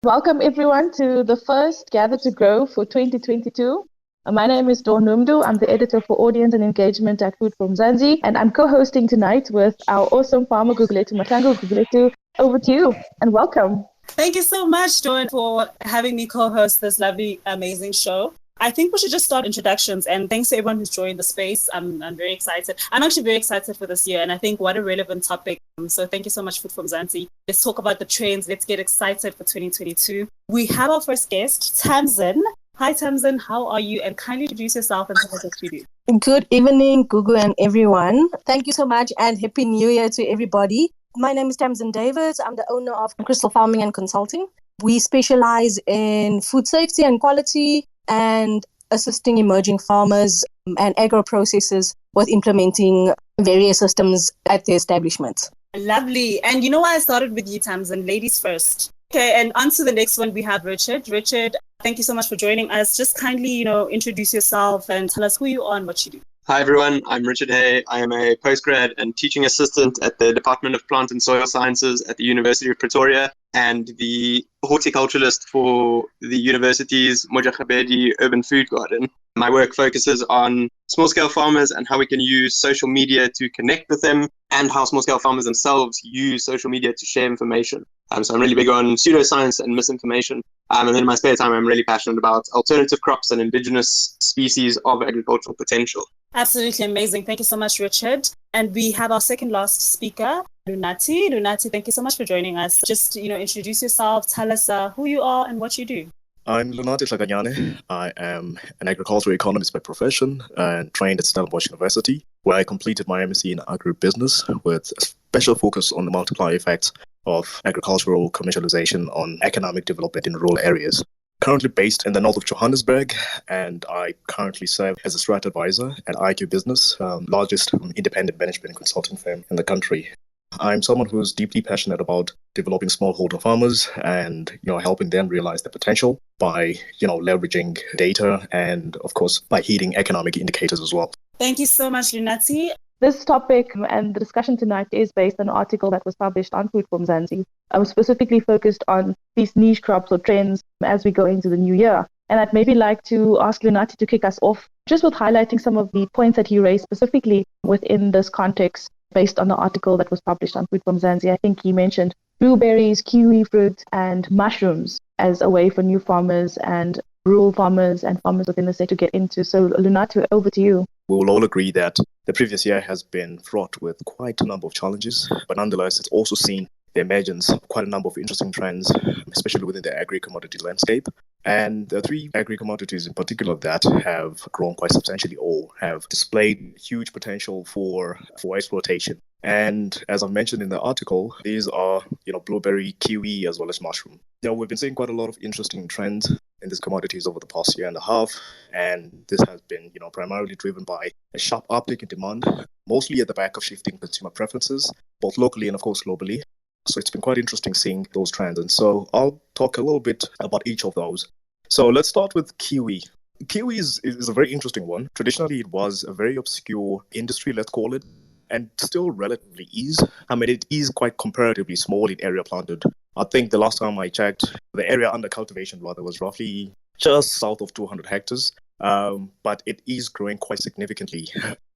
Welcome everyone to the first Gather to Grow for 2022. My name is Dawn Numdu. I'm the editor for audience and engagement at Food from Zanzi, and I'm co-hosting tonight with our awesome farmer Guguletu Matango. Guguletu, over to you and welcome. Thank you so much, Dawn, for having me co-host this lovely, amazing show. I think we should just start introductions, and thanks to everyone who's joined the space. I'm very excited. I'm actually very excited for this year, and I think what a relevant topic. So thank you so much, Food from Zanzi. Let's talk about the trends. Let's get excited for 2022. We have our first guest, Tamsin. Hi, Tamsin. How are you? And kindly introduce yourself and tell us what you do. Good evening, Gugu and everyone. Thank you so much, and Happy New Year to everybody. My name is Tamsin Davids. I'm the owner of Krystal Farming and Consulting. We specialize in food safety and quality and assisting emerging farmers and agro-processors with implementing various systems at their establishments. Lovely. And you know why I started with you, Tamsin? Ladies first. Okay, and on to the next one, we have Richard. Richard, thank you so much for joining us. Just kindly, introduce yourself and tell us who you are and what you do. Hi everyone, I'm Richard Hay. I am a postgrad and teaching assistant at the Department of Plant and Soil Sciences at the University of Pretoria and the horticulturalist for the university's Mojakabedi Urban Food Garden. My work focuses on small-scale farmers and how we can use social media to connect with them and how small-scale farmers themselves use social media to share information. So I'm really big on pseudoscience and misinformation. And then in my spare time, I'm really passionate about alternative crops and indigenous species of agricultural potential. Absolutely amazing. Thank you so much, Richard. And we have our second last speaker, Lunathi. Lunathi, thank you so much for joining us. Just, introduce yourself, tell us who you are and what you do. I'm Lunathi Hlakanyane. I am an agricultural economist by profession and trained at Stellenbosch University, where I completed my MSc in agribusiness with a special focus on the multiplier effects of agricultural commercialization on economic development in rural areas. Currently based in the north of Johannesburg, and I currently serve as a strat advisor at IQ Business, largest independent management and consulting firm in the country. I'm someone who's deeply passionate about developing smallholder farmers and helping them realize their potential by leveraging data and of course by heeding economic indicators as well. Thank you so much, Lunathi. This topic and the discussion tonight is based on an article that was published on Food from Zanzi. I was specifically focused on these niche crops or trends as we go into the new year. And I'd maybe like to ask Lunathi to kick us off just with highlighting some of the points that he raised specifically within this context based on the article that was published on Food from Zanzi. I think he mentioned blueberries, kiwifruit, and mushrooms as a way for new farmers and rural farmers and farmers within the state to get into. So Lunathi, over to you. We will all agree that the previous year has been fraught with quite a number of challenges, but nonetheless, it's also seen the emergence of quite a number of interesting trends, especially within the agri-commodity landscape. And the three agri-commodities in particular that have grown quite substantially or have displayed huge potential for exploitation. And as I mentioned in the article, these are, blueberry, kiwi, as well as mushroom. We've been seeing quite a lot of interesting trends in these commodities over the past year and a half. And this has been, primarily driven by a sharp uptick in demand, mostly at the back of shifting consumer preferences, both locally and of course globally. So it's been quite interesting seeing those trends. And so I'll talk a little bit about each of those. So let's start with kiwi. Kiwi is a very interesting one. Traditionally, it was a very obscure industry, let's call it, and still relatively is. I mean, it is quite comparatively small in area planted. I think the last time I checked, the area under cultivation was roughly just south of 200 hectares. But it is growing quite significantly.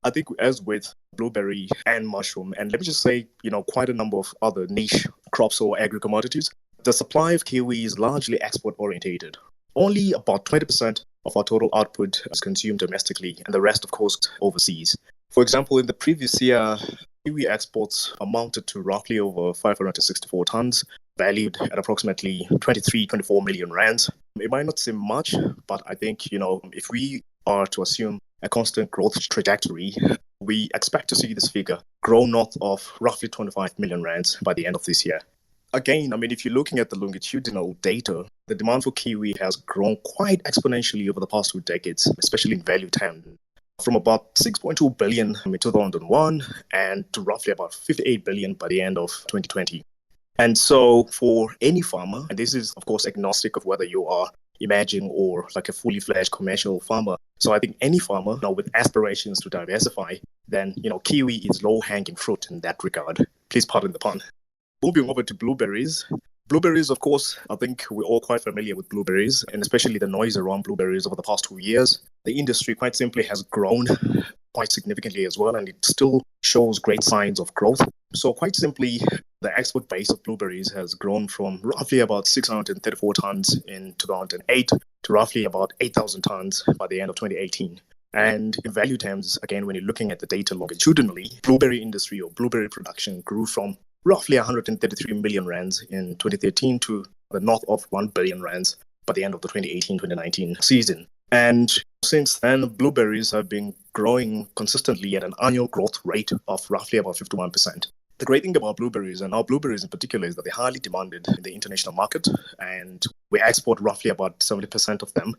I think as with blueberry and mushroom, and let me just say, quite a number of other niche crops or agri-commodities, the supply of kiwi is largely export-orientated. Only about 20% of our total output is consumed domestically, and the rest, of course, overseas. For example, in the previous year, kiwi exports amounted to roughly over 564 tons, valued at approximately 24 million rands. It might not seem much, but I think, if we are to assume a constant growth trajectory, we expect to see this figure grow north of roughly 25 million rands by the end of this year. Again, if you're looking at the longitudinal data, the demand for kiwi has grown quite exponentially over the past 2 decades, especially in value terms, from about 6.2 billion in 2001 and to roughly about 58 billion by the end of 2020. And so for any farmer, and this is of course agnostic of whether you are emerging or like a fully fledged commercial farmer. So I think any farmer with aspirations to diversify, then kiwi is low hanging fruit in that regard. Please pardon the pun. Moving over to blueberries, Blueberries, of course, I think we're all quite familiar with blueberries, and especially the noise around blueberries over the past 2 years. The industry quite simply has grown quite significantly as well, and it still shows great signs of growth. So quite simply, the export base of blueberries has grown from roughly about 634 tons in 2008 to roughly about 8,000 tons by the end of 2018. And in value terms, again, when you're looking at the data longitudinally, blueberry industry or blueberry production grew from roughly 133 million rands in 2013 to the north of 1 billion rands by the end of the 2018-2019 season. And since then, blueberries have been growing consistently at an annual growth rate of roughly about 51%. The great thing about blueberries, and our blueberries in particular, is that they're highly demanded in the international market, and we export roughly about 70% of them.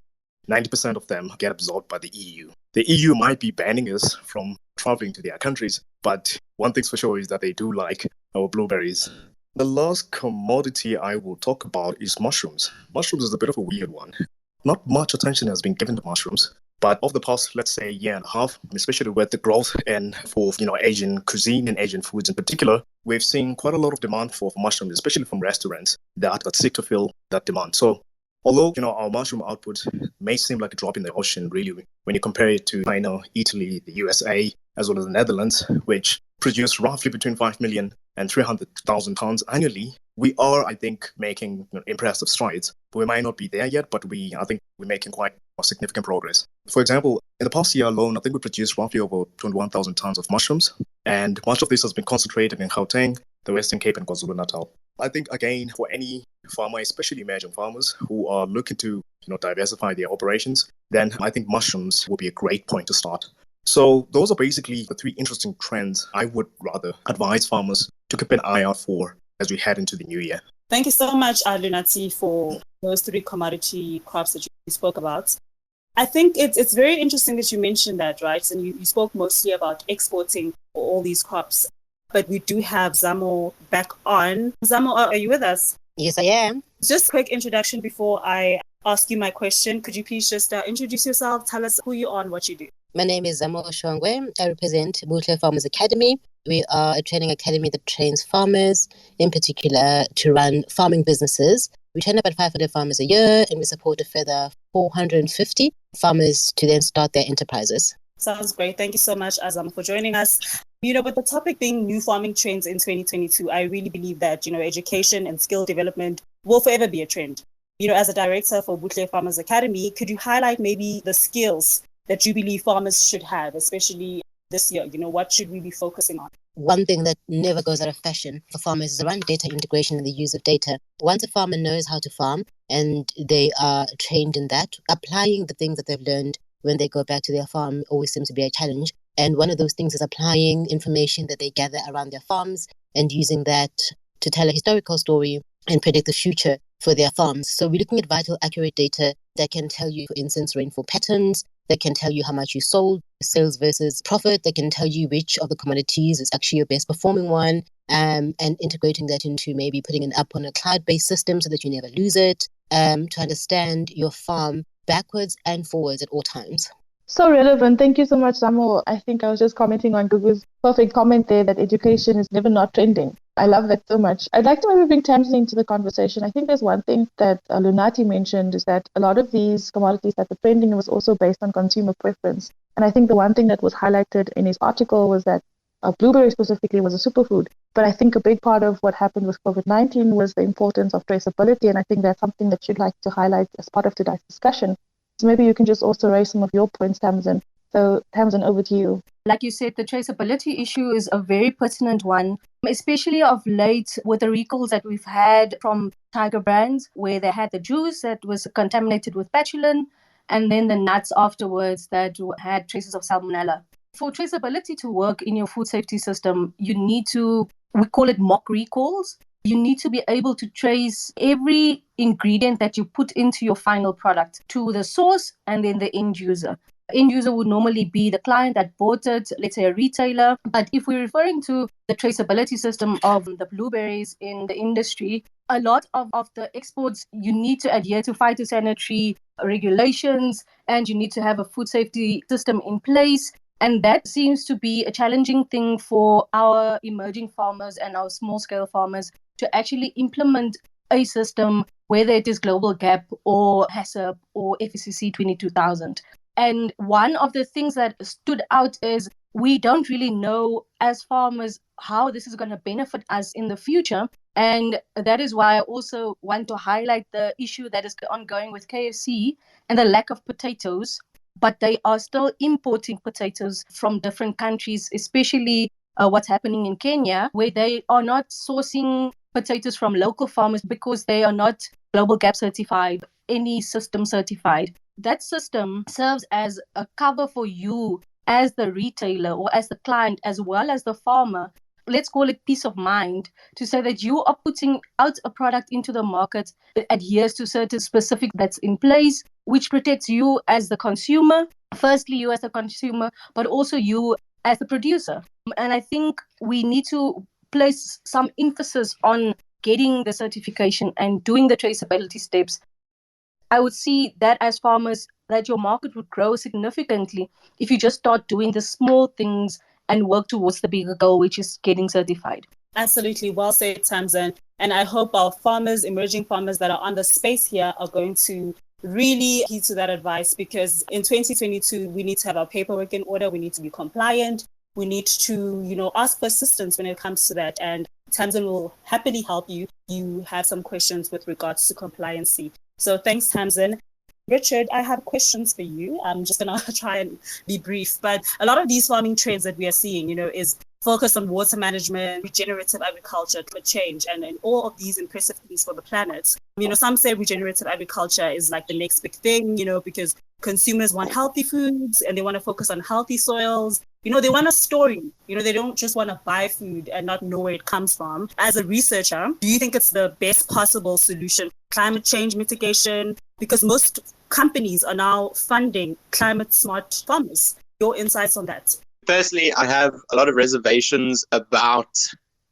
90% of them get absorbed by the EU. The EU might be banning us from traveling to their countries, but one thing's for sure is that they do like our blueberries. The last commodity I will talk about is mushrooms. Mushrooms is a bit of a weird one. Not much attention has been given to mushrooms, but over the past, let's say, year and a half, especially with the growth for Asian cuisine and Asian foods in particular, we've seen quite a lot of demand for mushrooms, especially from restaurants that seek to fill that demand. So although, our mushroom output may seem like a drop in the ocean, really, when you compare it to China, Italy, the USA, as well as the Netherlands, which produce roughly between 5 million and 300,000 tons annually, we are, I think, making impressive strides. But we might not be there yet, but I think we're making quite significant progress. For example, in the past year alone, I think we produced roughly over 21,000 tons of mushrooms, and much of this has been concentrated in Gauteng, the Western Cape, and KwaZulu-Natal. I think, again, for any farmer, especially emerging farmers who are looking to diversify their operations, then I think mushrooms will be a great point to start. So those are basically the three interesting trends I would rather advise farmers to keep an eye out for as we head into the new year. Thank you so much, Lunathi, for those three commodity crops that you spoke about. I think it's very interesting that you mentioned that, right? And you spoke mostly about exporting all these crops. But we do have Zamo back on. Zamo, are you with us? Yes, I am. Just a quick introduction before I ask you my question. Could you please just introduce yourself? Tell us who you are and what you do. My name is Zamo Shongwe. I represent Buhle Farmers Academy. We are a training academy that trains farmers, in particular, to run farming businesses. We train about 500 farmers a year, and we support a further 450 farmers to then start their enterprises. Sounds great. Thank you so much, Azam, for joining us. With the topic being new farming trends in 2022, I really believe that, education and skill development will forever be a trend. As a director for Buhle Farmers Academy, could you highlight maybe the skills that you believe farmers should have, especially this year? What should we be focusing on? One thing that never goes out of fashion for farmers is around data integration and the use of data. Once a farmer knows how to farm and they are trained in that, applying the things that they've learned when they go back to their farm always seems to be a challenge. And one of those things is applying information that they gather around their farms and using that to tell a historical story and predict the future for their farms. So we're looking at vital, accurate data that can tell you, for instance, rainfall patterns, that can tell you how much you sold, sales versus profit, that can tell you which of the commodities is actually your best performing one, and integrating that into maybe putting it up on a cloud-based system so that you never lose it, to understand your farm backwards and forwards at all times. So relevant. Thank you so much, Zamo. I think I was just commenting on Gugu's perfect comment there that education is never not trending. I love that so much. I'd like to maybe bring Tamsin into the conversation. I think there's one thing that Lunathi mentioned is that a lot of these commodities that were trending was also based on consumer preference. And I think the one thing that was highlighted in his article was that blueberry specifically was a superfood. But I think a big part of what happened with COVID-19 was the importance of traceability. And I think that's something that you'd like to highlight as part of today's discussion. So maybe you can just also raise some of your points, Tamsin. So Tamsin, over to you. Like you said, the traceability issue is a very pertinent one, especially of late with the recalls that we've had from Tiger brands, where they had the juice that was contaminated with betulin, and then the nuts afterwards that had traces of salmonella. For traceability to work in your food safety system, you need to, we call it mock recalls. You need to be able to trace every ingredient that you put into your final product to the source and then the end user. End user would normally be the client that bought it, let's say a retailer. But if we're referring to the traceability system of the blueberries in the industry, a lot of the exports, you need to adhere to phytosanitary regulations and you need to have a food safety system in place. And that seems to be a challenging thing for our emerging farmers and our small-scale farmers to actually implement a system, whether it is Global Gap or HACCP or FECC 22000. And one of the things that stood out is we don't really know as farmers how this is going to benefit us in the future. And that is why I also want to highlight the issue that is ongoing with KFC and the lack of potatoes. But they are still importing potatoes from different countries, especially what's happening in Kenya, where they are not sourcing potatoes from local farmers because they are not Global Gap certified, any system certified. That system serves as a cover for you as the retailer or as the client, as well as the farmer. Let's call it peace of mind, to say that you are putting out a product into the market that adheres to certain specific that's in place, which protects you as the consumer, firstly you as the consumer, but also you as the producer. And I think we need to place some emphasis on getting the certification and doing the traceability steps. I would see that as farmers, that your market would grow significantly if you just start doing the small things and work towards the bigger goal, which is getting certified. Absolutely. Well said, Tamsin. And I hope our farmers, emerging farmers that are on the space here are going to really heed to that advice, because in 2022, we need to have our paperwork in order. We need to be compliant. We need to, ask for assistance when it comes to that. And Tamsin will happily help you. You have some questions with regards to compliancy. So thanks, Tamsin. Richard, I have questions for you. I'm just going to try and be brief. But a lot of these farming trends that we are seeing, is focused on water management, regenerative agriculture, climate change, and all of these impressive things for the planet. Some say regenerative agriculture is like the next big thing, because consumers want healthy foods and they want to focus on healthy soils. They want a story. They don't just want to buy food and not know where it comes from. As a researcher, do you think it's the best possible solution? Climate change mitigation? Because most companies are now funding climate smart farmers. Your insights on that? Firstly, I have a lot of reservations about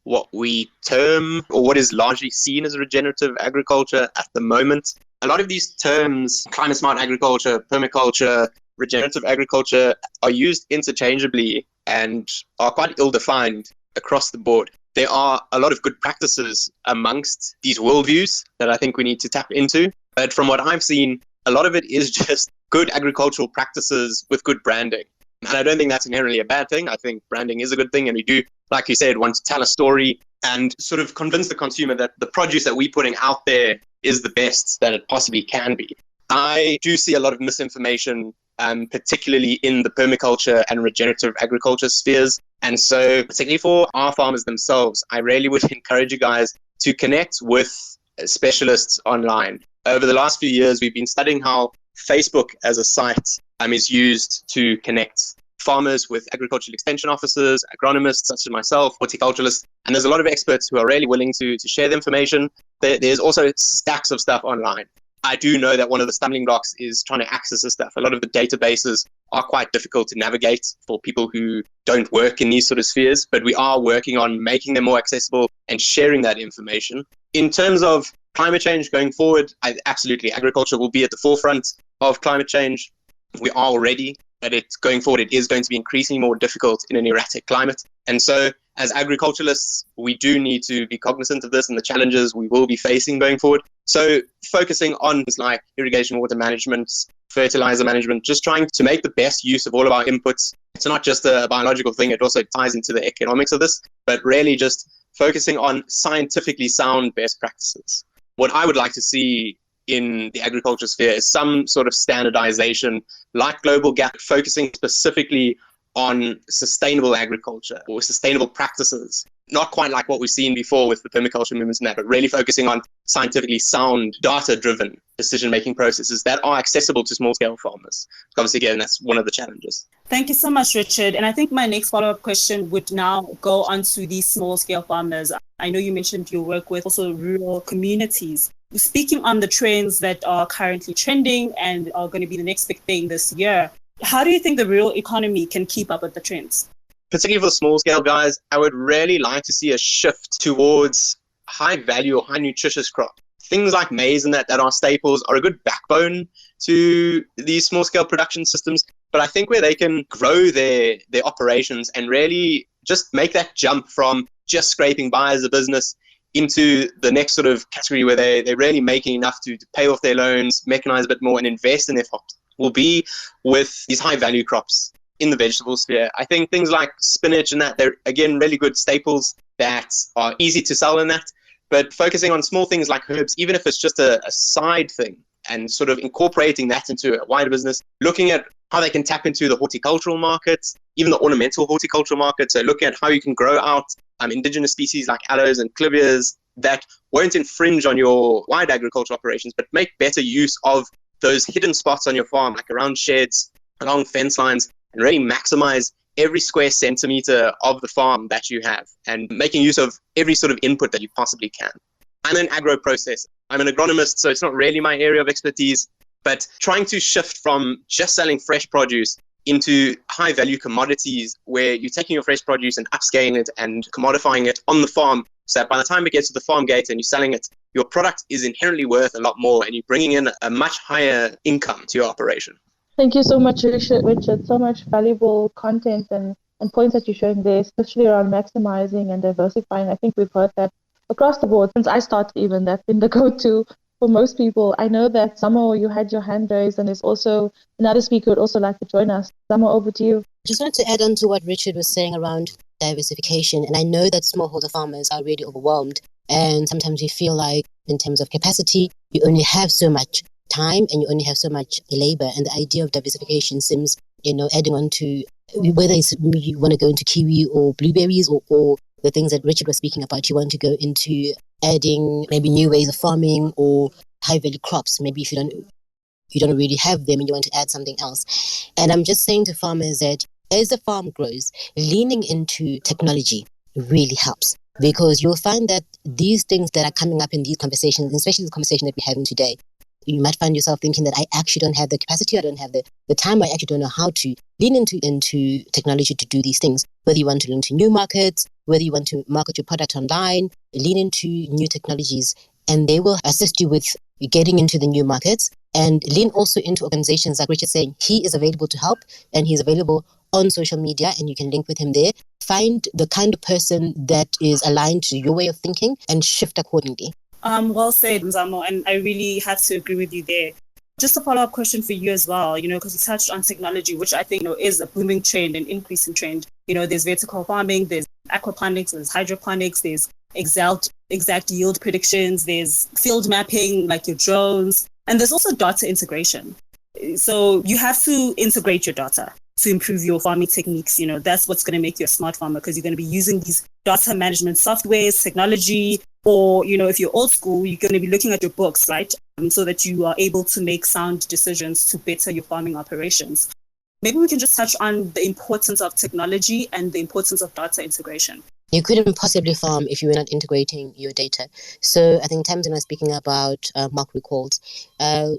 what we term or what is largely seen as regenerative agriculture at the moment. A lot of these terms, climate smart agriculture, permaculture, regenerative agriculture, are used interchangeably and are quite ill-defined across the board. There are a lot of good practices amongst these worldviews that I think we need to tap into. But from what I've seen, a lot of it is just good agricultural practices with good branding. And I don't think that's inherently a bad thing. I think branding is a good thing. And we do, like you said, want to tell a story and sort of convince the consumer that the produce that we're putting out there is the best that it possibly can be. I do see a lot of misinformation, particularly in the permaculture and regenerative agriculture spheres. And so particularly for our farmers themselves, I really would encourage you guys to connect with specialists online. Over the last few years, we've been studying how Facebook as a site is used to connect farmers with agricultural extension officers, agronomists such as myself, horticulturalists, and there's a lot of experts who are really willing to share the information. There's also stacks of stuff online. I do know that one of the stumbling blocks is trying to access this stuff. A lot of the databases are quite difficult to navigate for people who don't work in these sort of spheres, but we are working on making them more accessible and sharing that information. In terms of climate change going forward, absolutely, agriculture will be at the forefront of climate change. We are already, but going forward, it is going to be increasingly more difficult in an erratic climate. And so as agriculturalists, we do need to be cognizant of this and the challenges we will be facing going forward. So focusing on things like irrigation, water management, fertilizer management, just trying to make the best use of all of our inputs. It's not just a biological thing, it also ties into the economics of this, but really just focusing on scientifically sound best practices. What I would like to see in the agriculture sphere is some sort of standardization like Global Gap, focusing specifically on sustainable agriculture or sustainable practices. Not quite like what we've seen before with the permaculture movements and that, but really focusing on scientifically sound, data-driven decision-making processes that are accessible to small-scale farmers. Obviously, again, that's one of the challenges. Thank you so much, Richard. And I think my next follow-up question would now go on to these small-scale farmers. I know you mentioned your work with also rural communities. Speaking on the trends that are currently trending and are going to be the next big thing this year, how do you think the rural economy can keep up with the trends? Particularly for the small scale guys, I would really like to see a shift towards high value or high nutritious crops. Things like maize and that are staples are a good backbone to these small scale production systems. But I think where they can grow their operations and really just make that jump from just scraping by as a business into the next sort of category where they're really making enough to pay off their loans, mechanize a bit more, and invest in their farms will be with these high value crops in the vegetable sphere. I think things like spinach and that, they're again really good staples that are easy to sell in that. But focusing on small things like herbs, even if it's just a side thing, and sort of incorporating that into a wider business, looking at how they can tap into the horticultural markets, even the ornamental horticultural market. So looking at how you can grow out indigenous species like aloes and clivias that won't infringe on your wide agriculture operations, but make better use of those hidden spots on your farm, like around sheds, along fence lines, and really maximize every square centimeter of the farm that you have and making use of every sort of input that you possibly can. I'm an agro-processor. I'm an agronomist, so it's not really my area of expertise, but trying to shift from just selling fresh produce into high-value commodities where you're taking your fresh produce and upscaling it and commodifying it on the farm so that by the time it gets to the farm gate and you're selling it, your product is inherently worth a lot more and you're bringing in a much higher income to your operation. Thank you so much, Richard. So much valuable content and points that you're showing there, especially around maximizing and diversifying. I think we've heard that across the board since I started even. That's been the go-to for most people. I know that, Zamo, you had your hand raised, and there's also another speaker who would also like to join us. Zamo, over to you. Just wanted to add on to what Richard was saying around diversification. And I know that smallholder farmers are really overwhelmed. And sometimes we feel like in terms of capacity, you only have so much time and you only have so much labor. And the idea of diversification seems, adding on to whether it's you want to go into kiwi or blueberries or the things that Richard was speaking about, you want to go into adding maybe new ways of farming or high value crops. Maybe if you don't really have them and you want to add something else. And I'm just saying to farmers that as the farm grows, leaning into technology really helps, because you'll find that these things that are coming up in these conversations, especially the conversation that we're having today, you might find yourself thinking that I actually don't have the capacity, I don't have the time, I actually don't know how to lean into technology to do these things. Whether you want to lean into new markets, whether you want to market your product online, lean into new technologies, and they will assist you with getting into the new markets. And lean also into organizations like Richard saying, he is available to help and he's available on social media and you can link with him there. Find the kind of person that is aligned to your way of thinking and shift accordingly. Well said, Zamo, and I really have to agree with you there. Just a follow-up question for you as well, because you touched on technology, which I think is a booming trend, an increasing trend. There's vertical farming, there's aquaponics, there's hydroponics, there's exact yield predictions, there's field mapping like your drones, and there's also data integration. So you have to integrate your data to improve your farming techniques. That's what's going to make you a smart farmer, because you're going to be using these data management softwares, technology, or, if you're old school, you're going to be looking at your books, right? So that you are able to make sound decisions to better your farming operations. Maybe we can just touch on the importance of technology and the importance of data integration. You couldn't possibly farm if you were not integrating your data. So I think Tamsin was speaking about Mark recalls.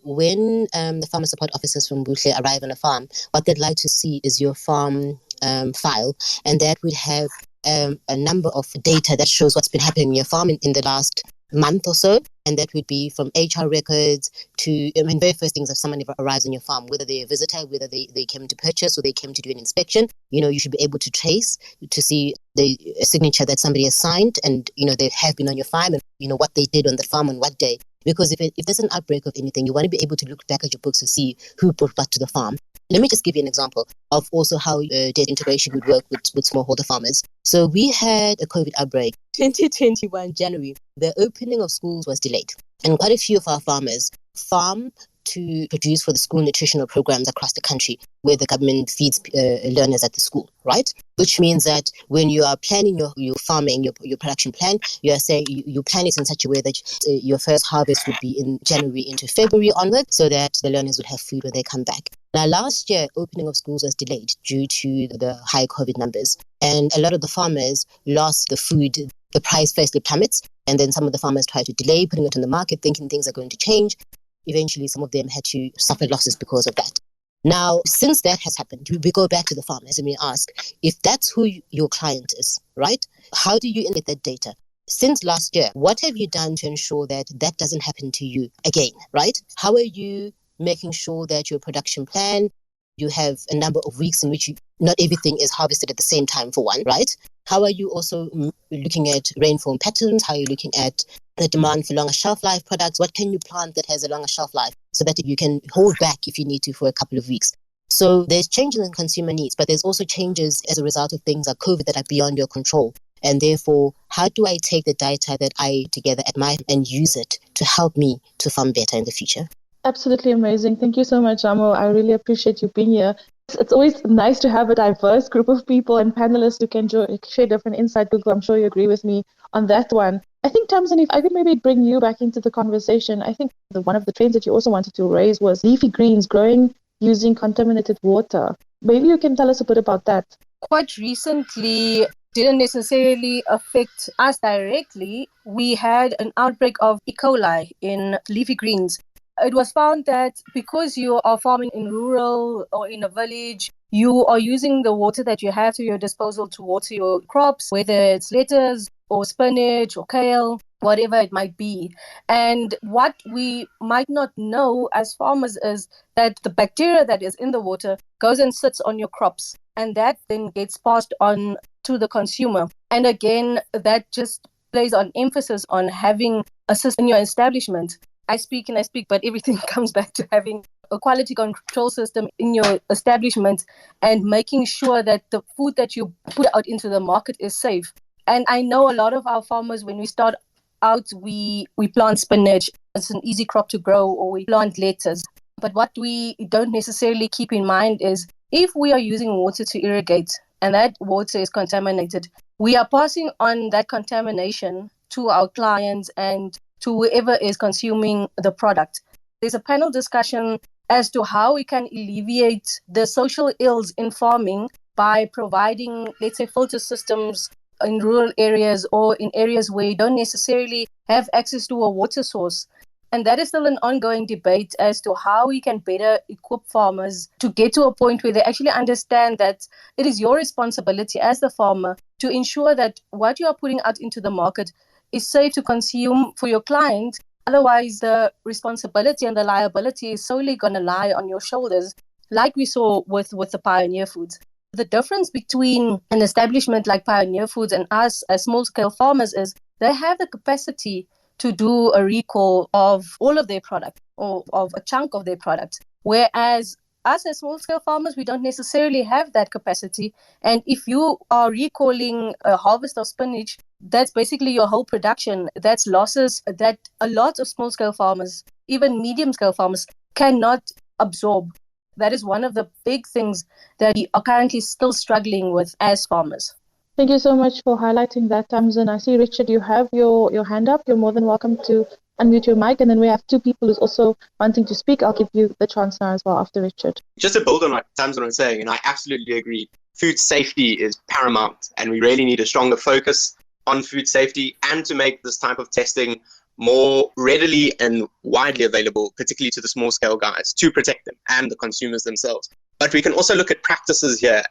When the farmer support officers from Buhle arrive on a farm, what they'd like to see is your farm file, and that would have a number of data that shows what's been happening in your farm in the last month or so. And that would be from HR records to, very first things if someone ever arrives on your farm, whether they're a visitor, whether they came to purchase or they came to do an inspection, you should be able to trace to see the signature that somebody has signed and, they have been on your farm and, what they did on the farm on what day. Because if there's an outbreak of anything, you want to be able to look back at your books to see who brought what to the farm. Let me just give you an example of also how data integration would work with smallholder farmers. So we had a COVID outbreak, 2021 January. The opening of schools was delayed. And quite a few of our farmers farm to produce for the school nutritional programs across the country where the government feeds learners at the school, right? Which means that when you are planning your farming, your production plan, you are saying you plan it in such a way that your first harvest would be in January into February onwards so that the learners would have food when they come back. Now, last year, opening of schools was delayed due to the high COVID numbers. And a lot of the farmers lost the food. The price firstly plummets, and then some of the farmers try to delay putting it on the market, thinking things are going to change. Eventually, some of them had to suffer losses because of that. Now, since that has happened, we go back to the farmers and we ask, if that's who your client is, right? How do you integrate that data? Since last year, what have you done to ensure that that doesn't happen to you again, right? How are you making sure that your production plan you have a number of weeks in which not everything is harvested at the same time, for one, right? How are you also looking at rainfall patterns? How are you looking at the demand for longer shelf life products? What can you plant that has a longer shelf life so that you can hold back if you need to for a couple of weeks? So there's changes in consumer needs, but there's also changes as a result of things like COVID that are beyond your control. And therefore, how do I take the data that I together at my and use it to help me to farm better in the future? Absolutely amazing. Thank you so much, Zamo. I really appreciate you being here. It's always nice to have a diverse group of people and panelists who can share different insights. I'm sure you agree with me on that one. I think, Tamsin, if I could maybe bring you back into the conversation, I think one of the trends that you also wanted to raise was leafy greens growing using contaminated water. Maybe you can tell us a bit about that. Quite recently, didn't necessarily affect us directly. We had an outbreak of E. coli in leafy greens. It was found that because you are farming in rural or in a village, you are using the water that you have to your disposal to water your crops, whether it's lettuce or spinach or kale, whatever it might be. And what we might not know as farmers is that the bacteria that is in the water goes and sits on your crops, and that then gets passed on to the consumer. And again, that just plays on emphasis on having a system in your establishment. I speak, but everything comes back to having a quality control system in your establishment and making sure that the food that you put out into the market is safe. And I know a lot of our farmers, when we start out, we plant spinach. It's an easy crop to grow, or we plant lettuce. But what we don't necessarily keep in mind is if we are using water to irrigate and that water is contaminated, we are passing on that contamination to our clients and to whoever is consuming the product. There's a panel discussion as to how we can alleviate the social ills in farming by providing, let's say, filter systems in rural areas or in areas where you don't necessarily have access to a water source. And that is still an ongoing debate as to how we can better equip farmers to get to a point where they actually understand that it is your responsibility as the farmer to ensure that what you are putting out into the market is safe to consume for your client. Otherwise, the responsibility and the liability is solely going to lie on your shoulders, like we saw with the Pioneer Foods. The difference between an establishment like Pioneer Foods and us as small-scale farmers is they have the capacity to do a recall of all of their product or of a chunk of their product, whereas us as small-scale farmers, we don't necessarily have that capacity. And if you are recalling a harvest of spinach, that's basically your whole production. That's losses that a lot of small-scale farmers, even medium-scale farmers, cannot absorb. That is one of the big things that we are currently still struggling with as farmers. Thank you so much for highlighting that, Tamsin. I see, Richard, you have your hand up. You're more than welcome to unmute your mic. And then we have two people who's also wanting to speak. I'll give you the chance now as well after Richard. Just to build on what Tamsin was saying, and I absolutely agree, food safety is paramount, and we really need a stronger focus on food safety and to make this type of testing more readily and widely available, particularly to the small scale guys, to protect them and the consumers themselves. But we can also look at practices here.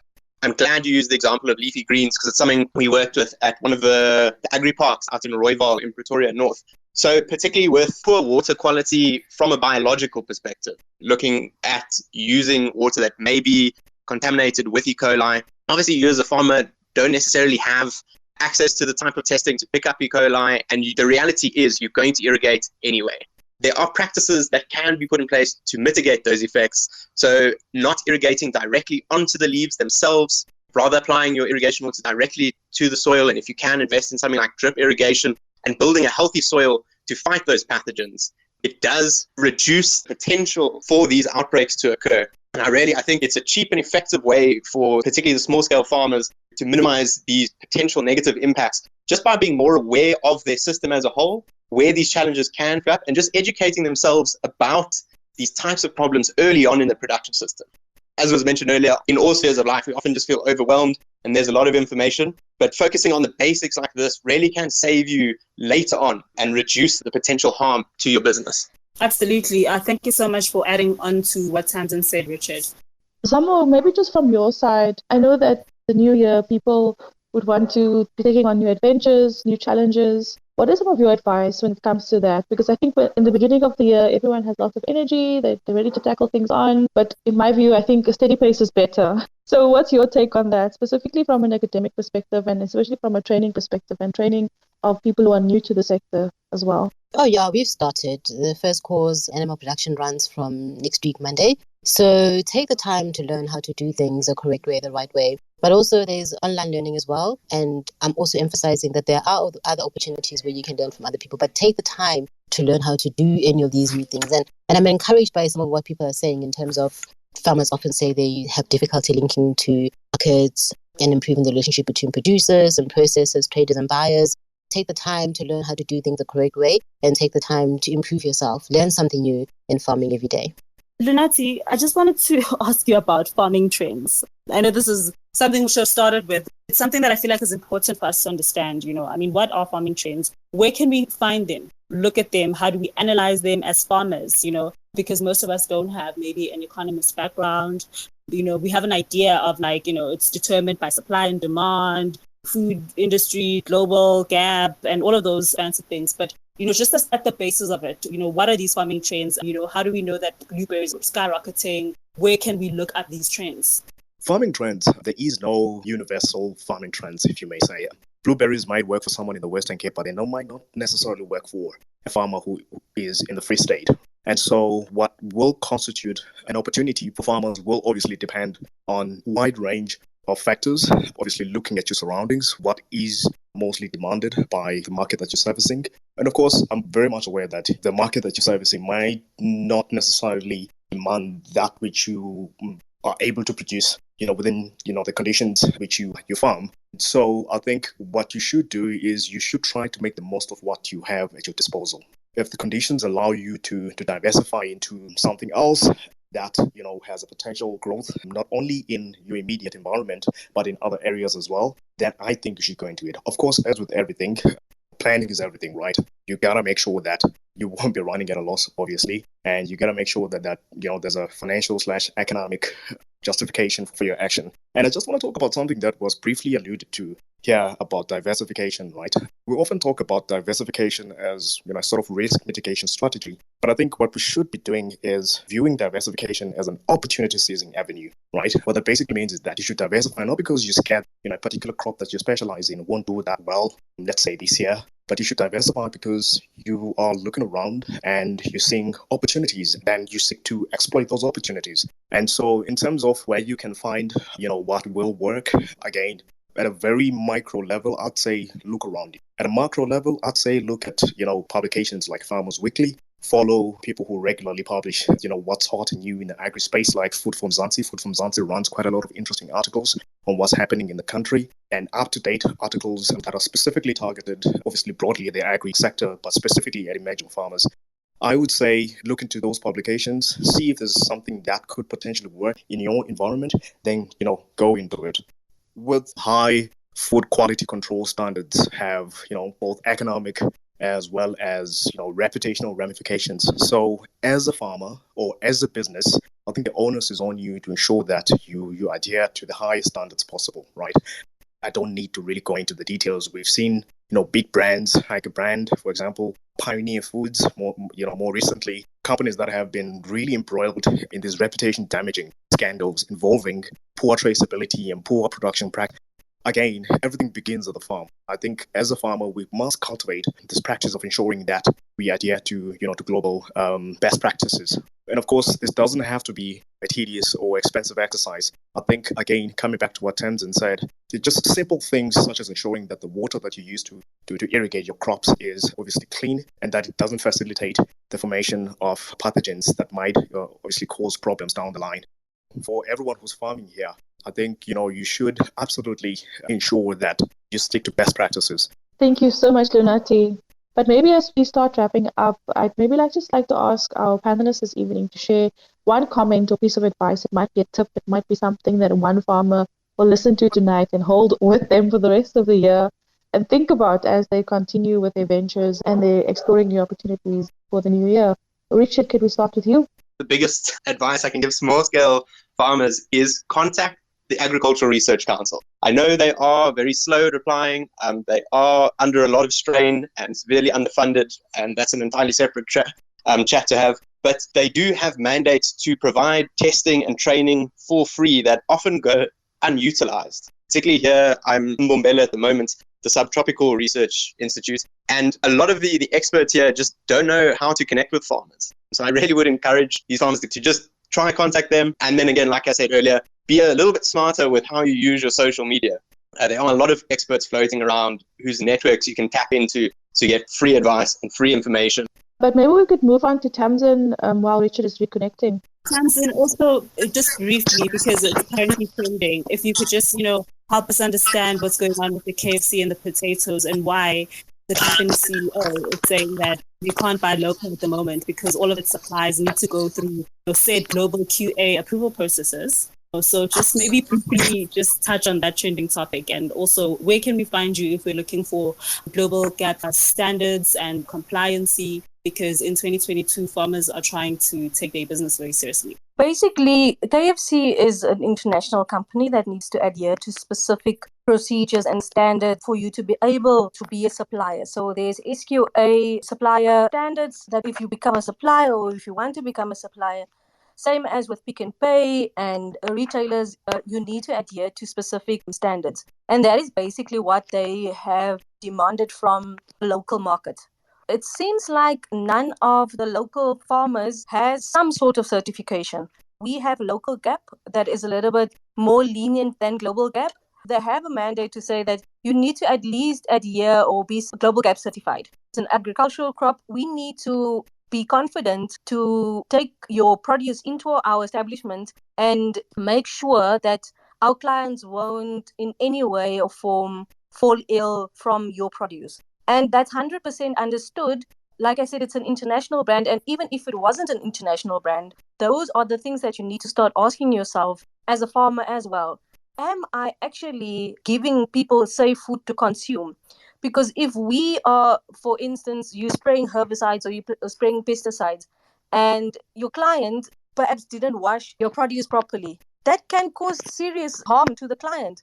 I'm glad you used the example of leafy greens because it's something we worked with at one of the agri-parks out in Rooival in Pretoria North. So particularly with poor water quality from a biological perspective, looking at using water that may be contaminated with E. coli. Obviously, you as a farmer don't necessarily have access to the type of testing to pick up E. coli, and the reality is you're going to irrigate anyway. There are practices that can be put in place to mitigate those effects. So not irrigating directly onto the leaves themselves, rather applying your irrigation water directly to the soil. And if you can, invest in something like drip irrigation and building a healthy soil to fight those pathogens. It does reduce potential for these outbreaks to occur. And I think it's a cheap and effective way for particularly the small scale farmers to minimize these potential negative impacts just by being more aware of their system as a whole, where these challenges can come up, and just educating themselves about these types of problems early on in the production system. As was mentioned earlier, in all spheres of life, we often just feel overwhelmed and there's a lot of information, but focusing on the basics like this really can save you later on and reduce the potential harm to your business. Absolutely. Thank you so much for adding on to what Tamsin said, Richard. Zamo, maybe just from your side, I know that the new year, people would want to be taking on new adventures, new challenges. What is some of your advice when it comes to that? Because I think in the beginning of the year, everyone has lots of energy, they're ready to tackle things on. But in my view, I think a steady pace is better. So what's your take on that, specifically from an academic perspective and especially from a training perspective and training of people who are new to the sector as well? Oh, yeah, we've started. The first course, animal production, runs from next week, Monday. So take the time to learn how to do things the correct way, the right way. But also there's online learning as well. And I'm also emphasizing that there are other opportunities where you can learn from other people. But take the time to learn how to do any of these new things. And I'm encouraged by some of what people are saying in terms of farmers often say they have difficulty linking to markets and improving the relationship between producers and processors, traders and buyers. Take the time to learn how to do things the correct way and take the time to improve yourself. Learn something new in farming every day. Lunathi, I just wanted to ask you about farming trends. I know this is something we should have started with. It's something that I feel like is important for us to understand. What are farming trends? Where can we find them? Look at them. How do we analyze them as farmers? Because most of us don't have maybe an economist background. We have an idea of it's determined by supply and demand, food industry, global gap, and all of those fancy things. But just at the basis of it, what are these farming trends? How do we know that blueberries are skyrocketing? Where can we look at these trends? Farming trends, there is no universal farming trends, if you may say. Blueberries might work for someone in the Western Cape, but they might not necessarily work for a farmer who is in the Free State. And so what will constitute an opportunity for farmers will obviously depend on a wide range of factors, obviously looking at your surroundings, what is mostly demanded by the market that you're servicing. And of course, I'm very much aware that the market that you're servicing might not necessarily demand that which you are able to produce, within, the conditions which you farm. So I think what you should do is you should try to make the most of what you have at your disposal. If the conditions allow you to diversify into something else that, has a potential growth, not only in your immediate environment, but in other areas as well, then I think you should go into it. Of course, as with everything, planning is everything, right? You gotta make sure that you won't be running at a loss, obviously, and you gotta make sure that there's a financial/economic justification for your action. And I just want to talk about something that was briefly alluded to here about diversification, right? We often talk about diversification as sort of risk mitigation strategy, but I think what we should be doing is viewing diversification as an opportunity-seizing avenue, right? What that basically means is that you should diversify not because you're scared, a particular crop that you specialize in won't do that well, let's say this year, but you should diversify because you are looking around and you're seeing opportunities and you seek to exploit those opportunities. And so in terms of where you can find, what will work, again, at a very micro level, I'd say look around you. At a macro level, I'd say look at, publications like Farmers Weekly. Follow people who regularly publish, what's hot and new in the agri space, like Food from Mzansi. Food from Mzansi runs quite a lot of interesting articles on what's happening in the country and up-to-date articles that are specifically targeted, obviously broadly at the agri sector, but specifically at emerging farmers. I would say look into those publications, see if there's something that could potentially work in your environment, then, go into it. With high food quality control standards have, both economic as well as, reputational ramifications. So as a farmer or as a business, I think the onus is on you to ensure that you adhere to the highest standards possible, right? I don't need to really go into the details. We've seen, big brands, like a brand, for example, Pioneer Foods, more recently, companies that have been really embroiled in these reputation damaging scandals involving poor traceability and poor production practice. Again, everything begins at the farm. I think as a farmer, we must cultivate this practice of ensuring that we adhere to, to global best practices. And of course, this doesn't have to be a tedious or expensive exercise. I think, again, coming back to what Tamsin said, just simple things such as ensuring that the water that you use to irrigate your crops is obviously clean and that it doesn't facilitate the formation of pathogens that might obviously cause problems down the line. For everyone who's farming here, I think, you should absolutely ensure that you stick to best practices. Thank you so much, Lunathi. But maybe as we start wrapping up, I'd maybe just like to ask our panelists this evening to share one comment or piece of advice. It might be a tip, it might be something that one farmer will listen to tonight and hold with them for the rest of the year and think about as they continue with their ventures and they're exploring new opportunities for the new year. Richard, could we start with you? The biggest advice I can give small-scale farmers is contact the Agricultural Research Council. I know they are very slow at replying. They are under a lot of strain and severely underfunded, and that's an entirely separate chat to have. But they do have mandates to provide testing and training for free that often go unutilized. Particularly here, I'm in Mbombela at the moment, the Subtropical Research Institute, and a lot of the experts here just don't know how to connect with farmers. So I really would encourage these farmers to just try and contact them. And then again, like I said earlier, be a little bit smarter with how you use your social media. There are a lot of experts floating around whose networks you can tap into to get free advice and free information. But maybe we could move on to Tamsin while Richard is reconnecting. Tamsin, also just briefly, because it's currently trending, if you could just, help us understand what's going on with the KFC and the potatoes and why the company CEO is saying that you can't buy local at the moment because all of its supplies need to go through said global QA approval processes. So just maybe briefly just touch on that trending topic, and also where can we find you if we're looking for global gap standards and compliancy, because in 2022 farmers are trying to take their business very seriously. Basically, KFC is an international company that needs to adhere to specific procedures and standards for you to be able to be a supplier. So there's SQA supplier standards that if you become a supplier or if you want to become a supplier, same as with Pick and Pay and retailers, you need to adhere to specific standards. And that is basically what they have demanded from the local market. It seems like none of the local farmers has some sort of certification. We have local gap that is a little bit more lenient than global gap. They have a mandate to say that you need to at least adhere or be global gap certified. It's an agricultural crop. We need to be confident to take your produce into our establishment and make sure that our clients won't in any way or form fall ill from your produce. And that's 100% understood. Like I said, it's an international brand. And even if it wasn't an international brand, those are the things that you need to start asking yourself as a farmer as well. Am I actually giving people safe food to consume? Because if we are, for instance, you spraying herbicides or you spraying pesticides and your client perhaps didn't wash your produce properly, that can cause serious harm to the client.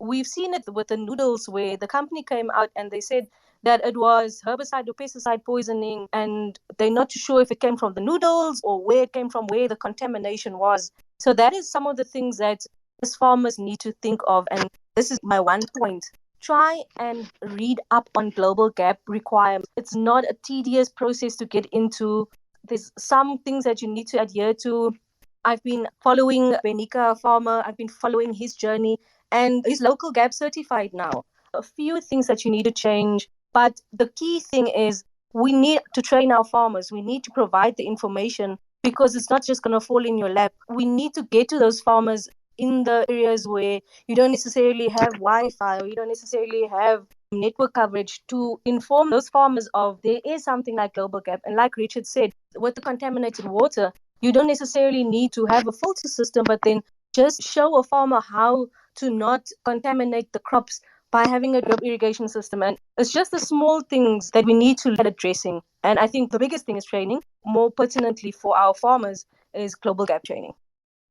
We've seen it with the noodles where the company came out and they said that it was herbicide or pesticide poisoning, and they're not too sure if it came from the noodles or where it came from, where the contamination was. So that is some of the things that as farmers need to think of. And this is my one point. Try and read up on global gap requirements. It's not a tedious process to get into. There's some things that you need to adhere to. I've been following Benika, a farmer. I've been following his journey, and he's local gap certified now. A few things that you need to change. But the key thing is we need to train our farmers. We need to provide the information because it's not just going to fall in your lap. We need to get to those farmers in the areas where you don't necessarily have Wi-Fi or you don't necessarily have network coverage to inform those farmers of there is something like global gap. And like Richard said, with the contaminated water, you don't necessarily need to have a filter system, but then just show a farmer how to not contaminate the crops by having a drip irrigation system. And it's just the small things that we need to look at addressing. And I think the biggest thing is training. More pertinently for our farmers is global gap training.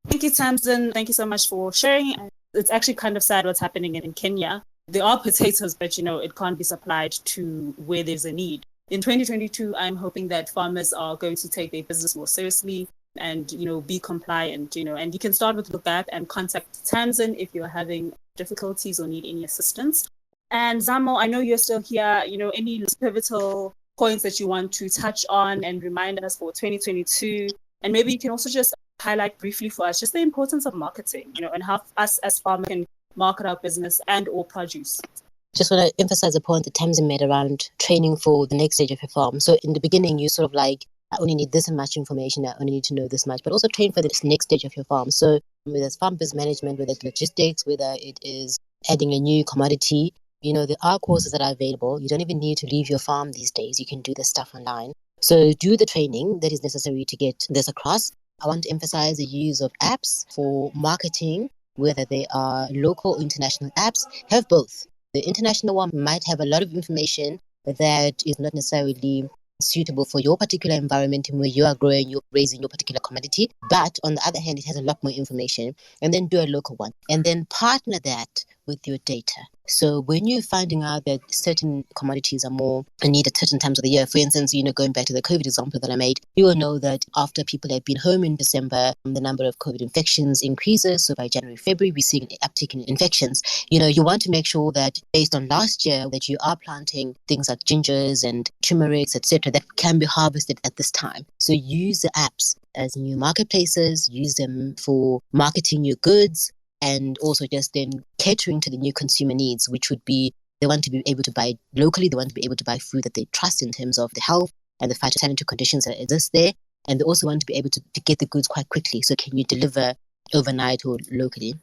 Thank you, Tamsin. Thank you so much for sharing. It's actually kind of sad what's happening in Kenya. There are potatoes, but it can't be supplied to where there's a need. In 2022, I'm hoping that farmers are going to take their business more seriously and, be compliant, and you can start with the gap and contact Tamsin if you're having difficulties or need any assistance. And Zamo, I know you're still here, any pivotal points that you want to touch on and remind us for 2022. And maybe you can also just highlight briefly for us just the importance of marketing, and how us as farmers can market our business and or produce. Just want to emphasize a point that Tamsin made around training for the next stage of your farm. So in the beginning, you sort of like, I only need this much information, I only need to know this much, but also train for the next stage of your farm. So whether it's farm business management, whether it's logistics, whether it is adding a new commodity, there are courses that are available. You don't even need to leave your farm these days. You can do this stuff online. So do the training that is necessary to get this across. I want to emphasize the use of apps for marketing, whether they are local or international apps. Have both. The international one might have a lot of information that is not necessarily suitable for your particular environment and where you are growing, you're raising your particular commodity. But on the other hand, it has a lot more information. And then do a local one. And then partner that with your data. So when you're finding out that certain commodities are more needed at certain times of the year, for instance, going back to the COVID example that I made, you will know that after people have been home in December, the number of COVID infections increases. So by January, February, we're seeing an uptick in infections. You want to make sure that based on last year, that you are planting things like gingers and turmerics, etc., that can be harvested at this time. So use the apps as new marketplaces, use them for marketing your goods, and also just then catering to the new consumer needs, which would be they want to be able to buy locally, they want to be able to buy food that they trust in terms of the health and the phytosanitary conditions that exist there. And they also want to be able to get the goods quite quickly. So can you deliver overnight or locally?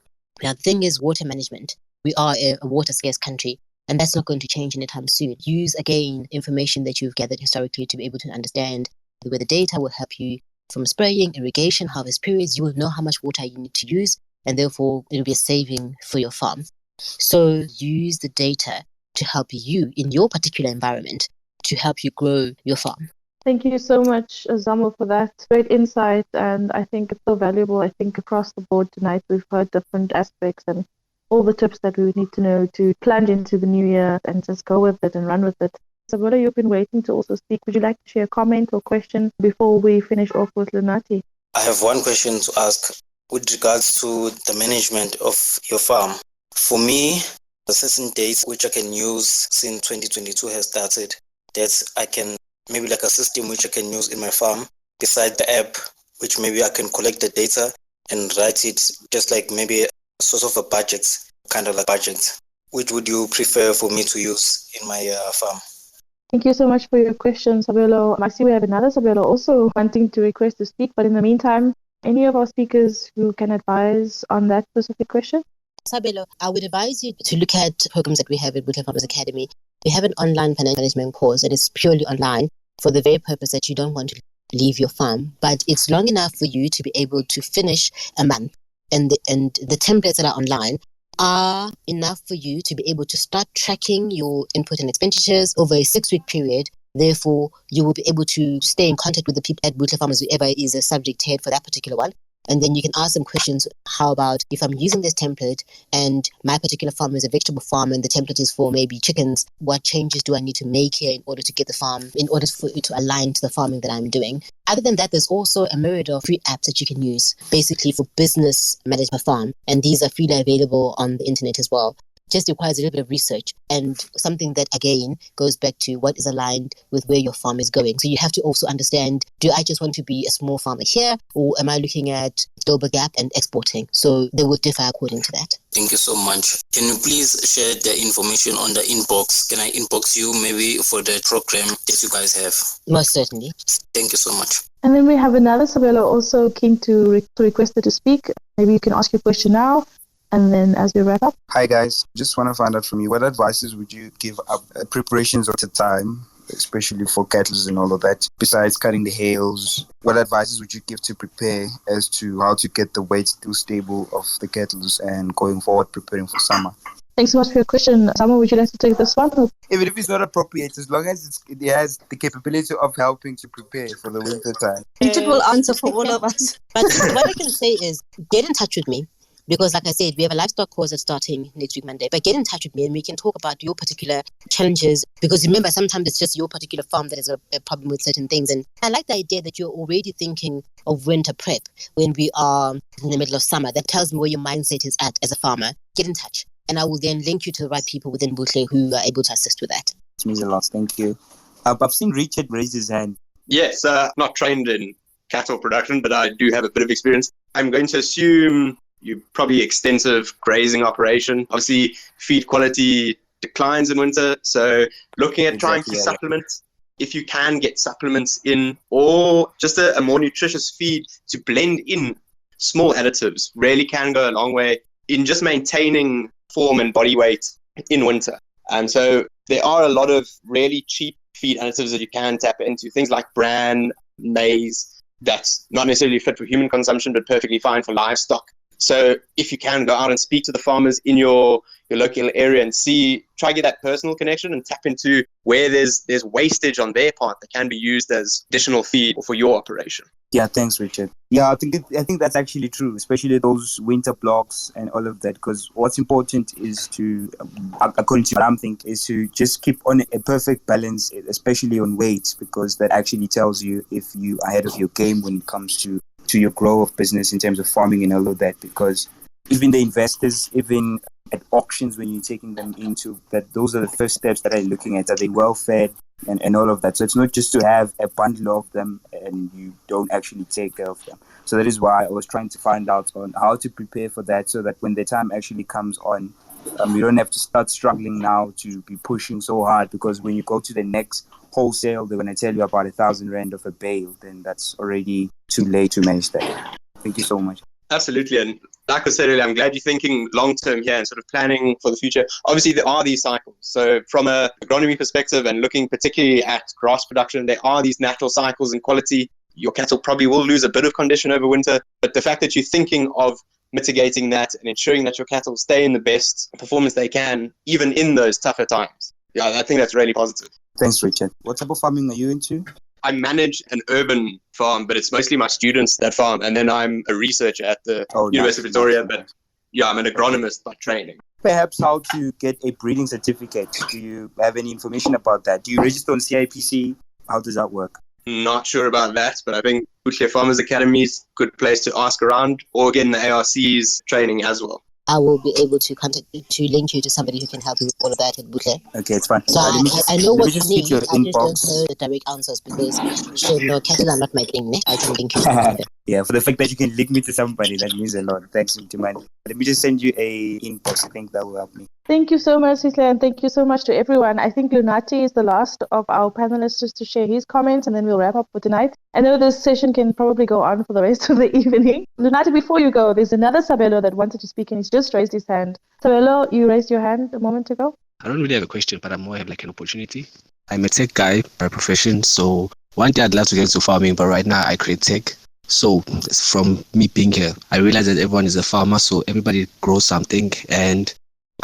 Now, the thing is water management. We are a water scarce country, and that's not going to change anytime soon. Use, again, information that you've gathered historically to be able to understand where the data will help you from spraying, irrigation, harvest periods. You will know how much water you need to use, and therefore it will be a saving for your farm. So use the data to help you in your particular environment to help you grow your farm. Thank you so much, Zamo, for that great insight. And I think it's so valuable. I think across the board tonight, we've heard different aspects and all the tips that we would need to know to plunge into the new year and just go with it and run with it. Sabula, you've been waiting to also speak. Would you like to share a comment or question before we finish off with Lunathi? I have one question to ask with regards to the management of your farm. For me, the certain dates which I can use since 2022 has started, that I can maybe like a system which I can use in my farm beside the app, which maybe I can collect the data and write it just like maybe a source of a budget, kind of like budget. Which would you prefer for me to use in my farm? Thank you so much for your question, Sabelo. I see we have another Sabelo also wanting to request to speak, but in the meantime, any of our speakers who can advise on that specific question? Sabelo, I would advise you to look at programs that we have at Buhle Farmers Academy. We have an online financial management course, and it's purely online for the very purpose that you don't want to leave your farm, but it's long enough for you to be able to finish a month. And the templates that are online are enough for you to be able to start tracking your input and expenditures over a 6-week period. Therefore, you will be able to stay in contact with the people at Buhle Farmers, whoever is a subject head for that particular one. And then you can ask them questions. How about if I'm using this template and my particular farm is a vegetable farm and the template is for maybe chickens, what changes do I need to make here in order to get the farm, in order for it to align to the farming that I'm doing? Other than that, there's also a myriad of free apps that you can use, basically for business management farm. And these are freely available on the internet as well. Just requires a little bit of research and something that, again, goes back to what is aligned with where your farm is going. So you have to also understand, do I just want to be a small farmer here, or am I looking at global gap and exporting? So they will differ according to that. Thank you so much. Can you please share the information on the inbox? Can I inbox you maybe for the program that you guys have? Most certainly. Thank you so much. And then we have another Sabelo also keen to request her to speak. Maybe you can ask your question now. And then as we wrap up. Hi guys, just want to find out from you, what advices would you give up preparations of the time, especially for cattle and all of that, besides cutting the hails? What advices would you give to prepare as to how to get the weight still stable of the cattle and going forward preparing for summer? Thanks so much for your question. Zamo, would you like to take this one? Even if it's not appropriate, as long as it has the capability of helping to prepare for the winter time. Richard will answer for all of us. But what I can say is, get in touch with me. Because like I said, we have a livestock course that's starting next week, Monday. But get in touch with me and we can talk about your particular challenges. Because remember, sometimes it's just your particular farm that has a problem with certain things. And I like the idea that you're already thinking of winter prep when we are in the middle of summer. That tells me where your mindset is at as a farmer. Get in touch. And I will then link you to the right people within Buhle who are able to assist with that. It means a lot. Thank you. I've seen Richard raise his hand. Yes, not trained in cattle production, but I do have a bit of experience. I'm going to assume you probably extensive grazing operation. Obviously, feed quality declines in winter. So looking at trying to supplement, if you can get supplements in, or just a more nutritious feed to blend in small additives really can go a long way in just maintaining form and body weight in winter. And so there are a lot of really cheap feed additives that you can tap into, things like bran, maize, that's not necessarily fit for human consumption, but perfectly fine for livestock. So if you can go out and speak to the farmers in your local area and try to get that personal connection and tap into where there's wastage on their part that can be used as additional feed for your operation. Yeah, thanks, Richard. Yeah, I think that's actually true, especially those winter blocks and all of that, because what's important is to, according to what I'm thinking, is to just keep on a perfect balance, especially on weight, because that actually tells you if you are ahead of your game when it comes to your growth of business in terms of farming and all of that, because even the investors, even at auctions when you're taking them into that, those are the first steps that I'm looking at. Are they well fed and all of that? So it's not just to have a bundle of them and you don't actually take care of them. So that is why I was trying to find out on how to prepare for that, so that when the time actually comes on, you don't have to start struggling now to be pushing so hard, because when you go to the next wholesale, they're going to tell you about 1,000 Rand of a bale, then that's already too late to manage that. Thank you so much. Absolutely. And like I said earlier, I'm glad you're thinking long-term here and sort of planning for the future. Obviously, there are these cycles. So from an agronomy perspective and looking particularly at grass production, there are these natural cycles in quality. Your cattle probably will lose a bit of condition over winter, but the fact that you're thinking of mitigating that and ensuring that your cattle stay in the best performance they can, even in those tougher times. Yeah, I think that's really positive. Thanks, Richard. What type of farming are you into? I manage an urban farm, but it's mostly my students that farm. And then I'm a researcher at the University of Pretoria. But yeah, I'm an agronomist by training. Perhaps how to get a breeding certificate. Do you have any information about that? Do you register on CIPC? How does that work? Not sure about that, but I think Buhle Farmers Academy is a good place to ask around, or again, the ARC's training as well. I will be able to link you to somebody who can help you with all of that at Buhle. Okay, it's fine. So I know what you need. I just don't know the direct answers because cattle are not my thing. I can link you to somebody. Yeah, for the fact that you can link me to somebody, that means a lot. Thanks, Mtumani. Let me just send you a inbox. I think that will help me. Thank you so much, Krystal, and thank you so much to everyone. I think Lunathi is the last of our panelists just to share his comments, and then we'll wrap up for tonight. I know this session can probably go on for the rest of the evening. Lunathi, before you go, there's another Sabelo that wanted to speak, and he's just raised his hand. Sabelo, you raised your hand a moment ago. I don't really have a question, but I more have like an opportunity. I'm a tech guy by profession, so one day I'd love to get into farming, but right now I create tech. So from me being here, I realize that everyone is a farmer, so everybody grows something, and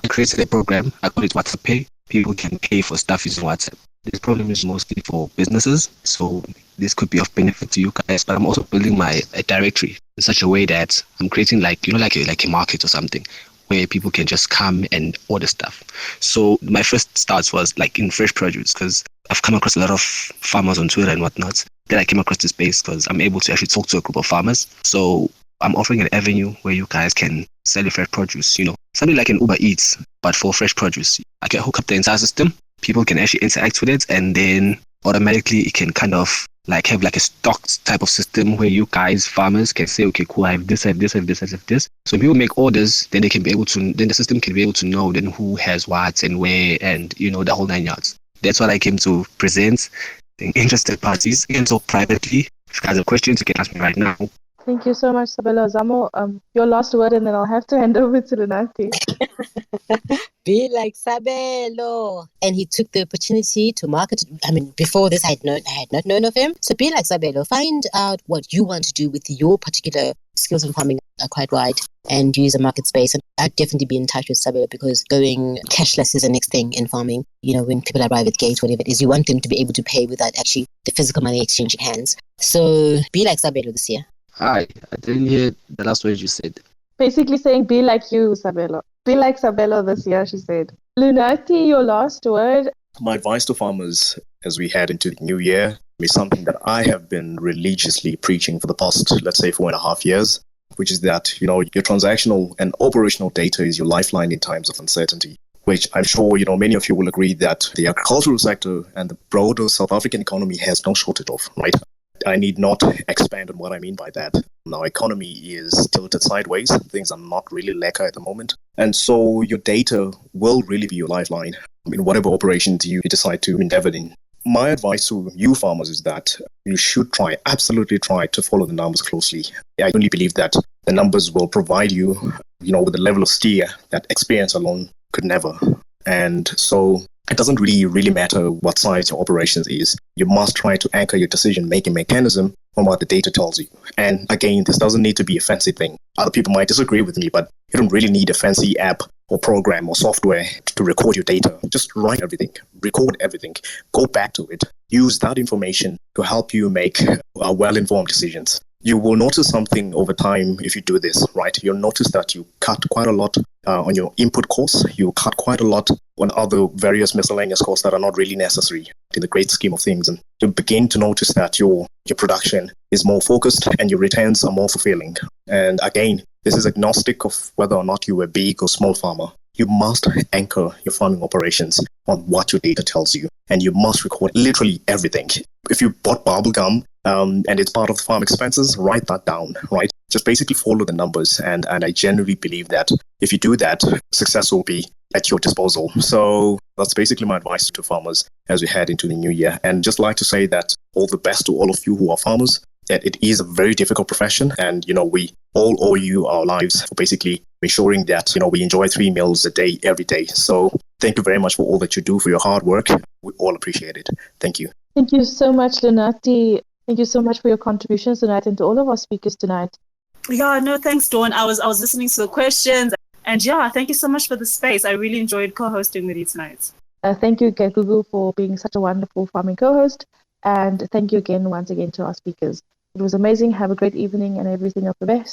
I created a program. I call it WhatsApp Pay. People can pay for stuff using WhatsApp. This program is mostly for businesses, so this could be of benefit to you guys. But I'm also building a directory in such a way that I'm creating like a market or something where people can just come and order stuff. So my first starts was like in fresh produce, because I've come across a lot of farmers on Twitter and whatnot. Then I came across this space because I'm able to actually talk to a group of farmers. So I'm offering an avenue where you guys can sell your fresh produce, something like an Uber Eats, but for fresh produce. I can hook up the entire system. People can actually interact with it, and then automatically it can kind of like have like a stock type of system where you guys, farmers, can say, okay, cool, I have this, I have this, I have this, I have this. So when people make orders, then the system can be able to know then who has what and where, and the whole 9 yards. That's what I came to present. The interested parties, again, so privately, if you guys have questions, you can ask me right now. Thank you so much, Sabelo. Zamo, your last word, and then I'll have to hand over to Lunathi. Be like Sabelo. And he took the opportunity to market. Before this, I had not known of him. So be like Sabelo. Find out what you want to do with your particular skills in farming are quite wide, and use a market space. And I'd definitely be in touch with Sabelo, because going cashless is the next thing in farming. When people arrive at gate, whatever it is, you want them to be able to pay without actually the physical money exchanging hands. So be like Sabelo this year. Hi, I didn't hear the last word you said. Basically saying, be like you, Sabelo. Be like Sabelo this year, she said. Lunathi, your last word. My advice to farmers as we head into the new year is something that I have been religiously preaching for the past, let's say, 4.5 years, which is that, your transactional and operational data is your lifeline in times of uncertainty, which I'm sure, many of you will agree that the agricultural sector and the broader South African economy has no shortage of, right? I need not expand on what I mean by that. Our economy is tilted sideways. Things are not really lekker at the moment. And so your data will really be your lifeline in whatever operations you decide to endeavor in. My advice to you farmers is that you should absolutely try to follow the numbers closely. I only believe that the numbers will provide you, with a level of steer that experience alone could never. And so it doesn't really matter what size your operations is. You must try to anchor your decision-making mechanism on what the data tells you. And again, this doesn't need to be a fancy thing. Other people might disagree with me, but you don't really need a fancy app or program or software to record your data. Just write everything, record everything, go back to it. Use that information to help you make well-informed decisions. You will notice something over time if you do this, right? You'll notice that you cut quite a lot on your input costs. You cut quite a lot on other various miscellaneous costs that are not really necessary in the great scheme of things. And you begin to notice that your production is more focused and your returns are more fulfilling. And again, this is agnostic of whether or not you're a big or small farmer. You must anchor your farming operations on what your data tells you. And you must record literally everything. If you bought bubble gum, and it's part of the farm expenses, write that down, right? Just basically follow the numbers. And I genuinely believe that if you do that, success will be at your disposal. So that's basically my advice to farmers as we head into the new year. And just like to say that all the best to all of you who are farmers, that it is a very difficult profession. And, we all owe you our lives for basically ensuring that, we enjoy 3 meals a day, every day. So thank you very much for all that you do, for your hard work. We all appreciate it. Thank you. Thank you so much, Lunathi. Thank you so much for your contributions tonight and to all of our speakers tonight. Yeah, no, thanks, Dawn. I was listening to the questions. And yeah, thank you so much for the space. I really enjoyed co-hosting with you tonight. Thank you, Gugu, for being such a wonderful farming co-host. And thank you once again to our speakers. It was amazing. Have a great evening and everything of the best.